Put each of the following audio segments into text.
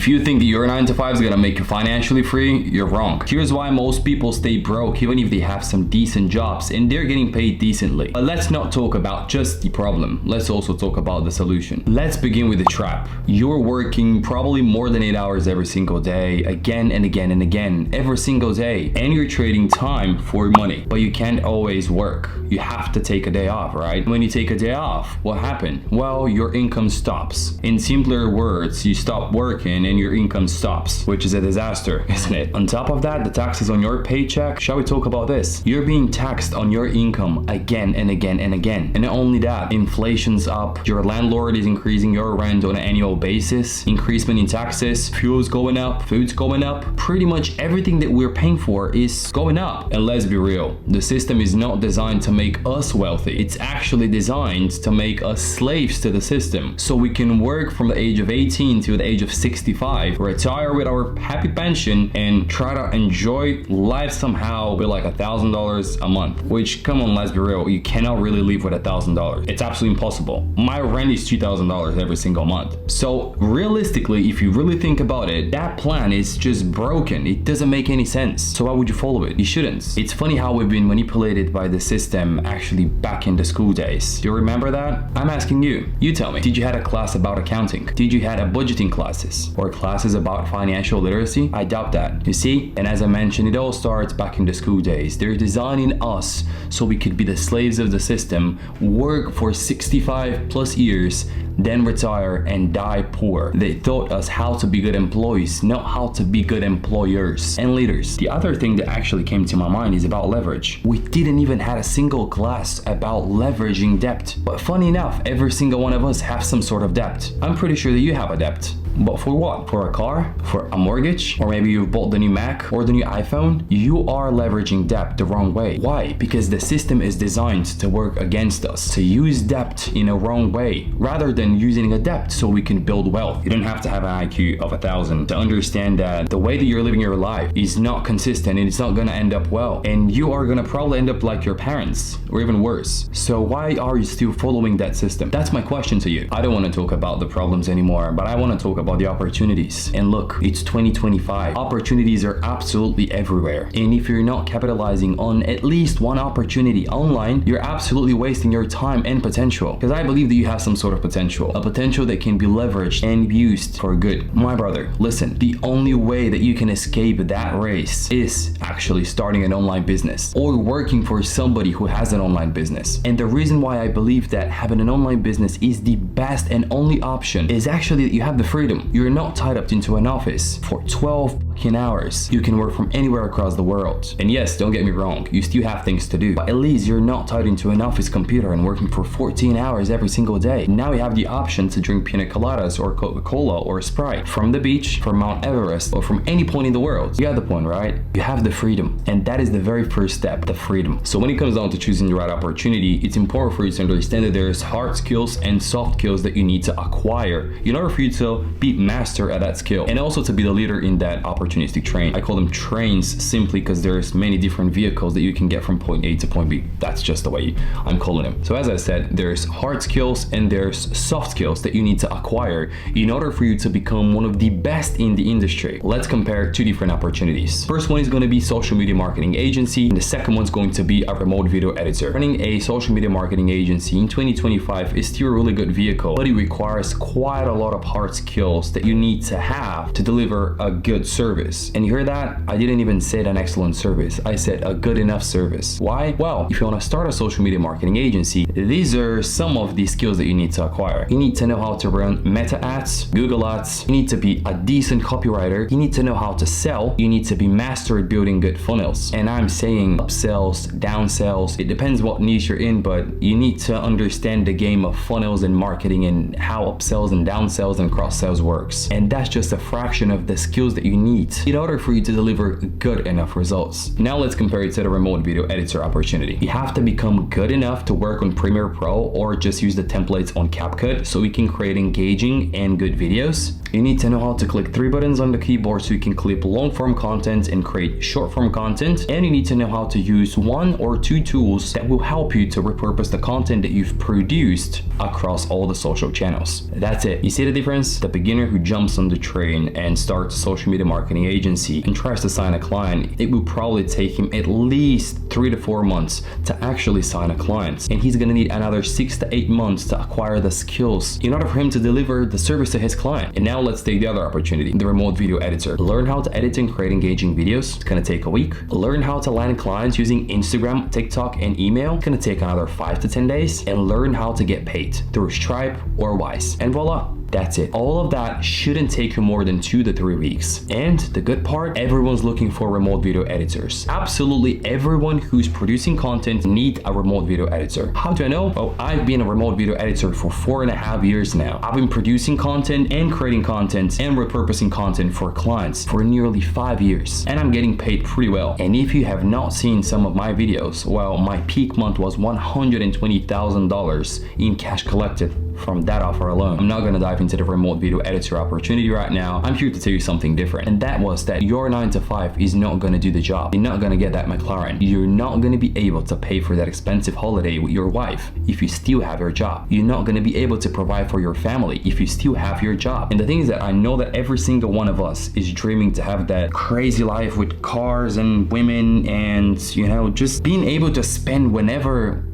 If you think that your 9 to 5 is gonna make you financially free, you're wrong. Here's why most people stay broke even if they have some decent jobs and they're getting paid decently. But let's not talk about just the problem. Let's also talk about the solution. Let's begin with the trap. You're working probably more than 8 hours every single day, again and again and again, every single day, and you're trading time for money. But you can't always work. You have to take a day off, right? When you take a day off, what happened? Well, your income stops. In simpler words, you stop working and your income stops, which is a disaster, isn't it? On top of that, the taxes on your paycheck. Shall we talk about this? You're being taxed on your income again and again and again. And not only that, inflation's up, your landlord is increasing your rent on an annual basis, increasement in taxes, fuel's going up, food's going up. Pretty much everything that we're paying for is going up. And let's be real, the system is not designed to make us wealthy. It's actually designed to make us slaves to the system. So we can work from the age of 18 to the age of 65, retire with our happy pension, and try to enjoy life somehow with like $1,000 a month. Which, come on, let's be real, you cannot really live with $1,000. It's absolutely impossible. My rent is $2,000 every single month. So realistically, if you really think about it, that plan is just broken. It doesn't make any sense. So why would you follow it? You shouldn't. It's funny how we've been manipulated by the system actually back in the school days. Do you remember that? I'm asking you. You tell me. Did you had a class about accounting? Did you had a budgeting classes? Or classes about financial literacy? I doubt that. You see? And as I mentioned, it all starts back in the school days. They're designing us so we could be the slaves of the system, work for 65 plus years, then retire and die poor. They taught us how to be good employees, not how to be good employers and leaders. The other thing that actually came to my mind is about leverage. We didn't even have a single class about leveraging debt. But funny enough, every single one of us have some sort of debt. I'm pretty sure that you have a debt. But for what? For a car? For a mortgage? Or maybe you've bought the new Mac or the new iPhone? You are leveraging debt the wrong way. Why? Because the system is designed to work against us, to use debt in a wrong way, rather than using a debt so we can build wealth. You don't have to have an IQ of 1,000 to understand that the way that you're living your life is not consistent and it's not gonna end up well. And you are gonna probably end up like your parents, or even worse. So why are you still following that system? That's my question to you. I don't want to talk about the problems anymore, but I want to talk about the opportunities. And look, it's 2025. Opportunities are absolutely everywhere. And if you're not capitalizing on at least one opportunity online, you're absolutely wasting your time and potential. Because I believe that you have some sort of potential, a potential that can be leveraged and used for good. My brother, listen, the only way that you can escape that race is actually starting an online business or working for somebody who has an online business. And the reason why I believe that having an online business is the best and only option is actually that you have the freedom. You're not tied up into an office for 12 hours. You can work from anywhere across the world. And yes, don't get me wrong, you still have things to do, but at least you're not tied into an office computer and working for 14 hours every single day. Now you have the option to drink pina coladas or Coca-Cola or Sprite from the beach, from Mount Everest, or from any point in the world. You got the point, right? You have the freedom. And that is the very first step, the freedom. So when it comes down to choosing the right opportunity, it's important for you to understand that there's hard skills and soft skills that you need to acquire in order for you to be master at that skill and also to be the leader in that opportunistic train. I call them trains simply because there's many different vehicles that you can get from point A to point B. That's just the way I'm calling them. So as I said, there's hard skills and there's soft skills that you need to acquire in order for you to become one of the best in the industry. Let's compare two different opportunities. First one is going to be social media marketing agency, and the second one's going to be a remote video editor. Running a social media marketing agency in 2025 is still a really good vehicle, but it requires quite a lot of hard skills that you need to have to deliver a good service. And you hear that? I didn't even say an excellent service. I said a good enough service. Why? Well, if you want to start a social media marketing agency, these are some of the skills that you need to acquire. You need to know how to run meta ads, Google ads. You need to be a decent copywriter. You need to know how to sell. You need to be master at building good funnels. And I'm saying upsells, downsells. It depends what niche you're in, but you need to understand the game of funnels and marketing and how upsells and downsells and cross sells works. And that's just a fraction of the skills that you need need in order for you to deliver good enough results. Now let's compare it to the remote video editor opportunity. You have to become good enough to work on Premiere Pro or just use the templates on CapCut so we can create engaging and good videos. You need to know how to click 3 buttons on the keyboard so you can clip long form content and create short form content. And you need to know how to use 1 or 2 tools that will help you to repurpose the content that you've produced across all the social channels. That's it. You see the difference? The beginner who jumps on the train and starts a social media marketing agency and tries to sign a client, it will probably take him at least 3 to 4 months to actually sign a client. And he's gonna need another 6 to 8 months to acquire the skills in order for him to deliver the service to his client. And now let's take the other opportunity, the remote video editor. Learn how to edit and create engaging videos. It's gonna take a week. Learn how to land clients using Instagram, TikTok, and email. It's gonna take another 5 to 10 days. And learn how to get paid through Stripe or Wise. And voila. That's it. All of that shouldn't take you more than 2 to 3 weeks. And the good part, everyone's looking for remote video editors. Absolutely everyone who's producing content needs a remote video editor. How do I know? Oh, I've been a remote video editor for 4.5 years now. I've been producing content and creating content and repurposing content for clients for nearly 5 years. And I'm getting paid pretty well. And if you have not seen some of my videos, well, my peak month was $120,000 in cash collected from that offer alone. I'm not gonna dive into the remote video editor opportunity right now. I'm here to tell you something different. And that was that your 9 to 5 is not gonna do the job. You're not gonna get that McLaren. You're not gonna be able to pay for that expensive holiday with your wife if you still have your job. You're not gonna be able to provide for your family if you still have your job. And the thing is that I know that every single one of us is dreaming to have that crazy life with cars and women and, you know, just being able to spend whatever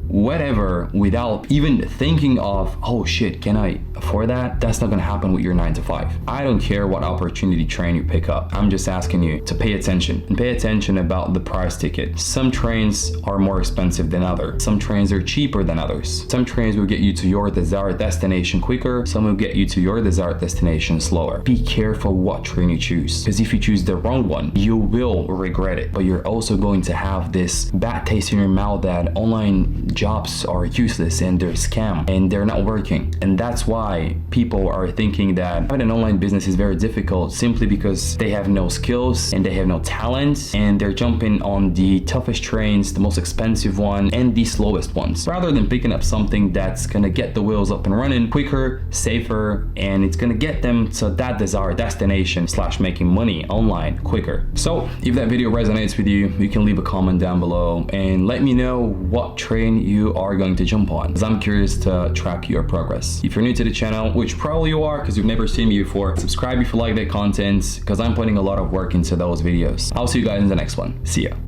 without even thinking of, oh shit, can I afford that? That's not gonna happen with your 9 to 5. I don't care what opportunity train you pick up. I'm just asking you to pay attention and pay attention about the price ticket. Some trains are more expensive than others. Some trains are cheaper than others. Some trains will get you to your desired destination quicker. Some will get you to your desired destination slower. Be careful what train you choose, because if you choose the wrong one, you will regret it. But you're also going to have this bad taste in your mouth that online jobs are useless and they're scam and they're not working. And that's why people are thinking that having an online business is very difficult simply because they have no skills and they have no talent and they're jumping on the toughest trains, the most expensive one and the slowest ones, rather than picking up something that's gonna get the wheels up and running quicker, safer, and it's gonna get them to that desired destination / making money online quicker. So if that video resonates with you, you can leave a comment down below and let me know what train you are going to jump on, because I'm curious to track your progress. If you're new to the channel, which probably you are because you've never seen me before, subscribe if you like that content, because I'm putting a lot of work into those videos. I'll see you guys in the next one. See ya.